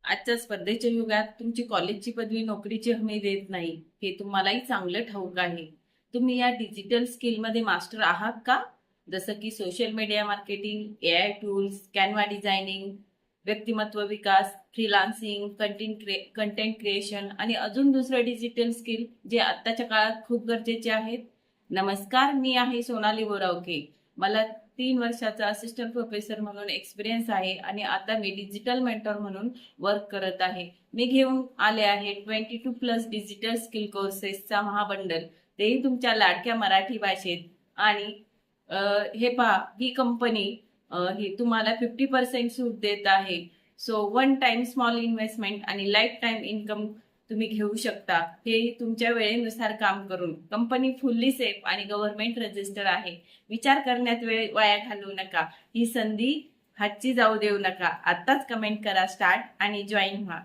आजच्या स्पर्धेच्या युगात तुमची कॉलेजची पदवी नोकरीची हमी देत नाही, हे तुम्हालाही चांगलं ठाऊक आहे. तुम्ही या डिजिटल स्किलमध्ये मास्टर आहात का? जसं की social media marketing, AI tools, Canva designing, व्यक्तिमत्व विकास, फ्रीलान्सिंग, कंटेंट क्रिएशन आणि अजून दुसरं डिजिटल स्किल जे आत्ताच्या काळात खूप गरजेचे आहेत. नमस्कार, मी आहे सोनाली बोरावके. मला 3 वर्षाचा असिस्टंट प्रोफेसर म्हणून एक्सपिरियन्स आहे आणि आता मी डिजिटल मेंटर म्हणून वर्क करत आहे. मी घेऊन आले आहे 22+ डिजिटल स्किल कोर्सेसचा महाबंडल, तेही तुमच्या लाडक्या मराठी भाषेत. आणि हे पहा, ही कंपनी ही तुम्हाला 50% सूट देत आहे. So one time small investment आणि लाईफ टाइम इन्कम तुम्ही घेऊ शकता, हे तुमच्या वेळेनुसार काम करून. कंपनी फुल्ली सेफ आणि गव्हर्नमेंट रजिस्टर आहे. विचार करण्यात वेळ वाया घालवू नका. ही संधी हातची जाऊ देऊ नका. आत्ताच कमेंट करा स्टार्ट आणि जॉईन व्हा.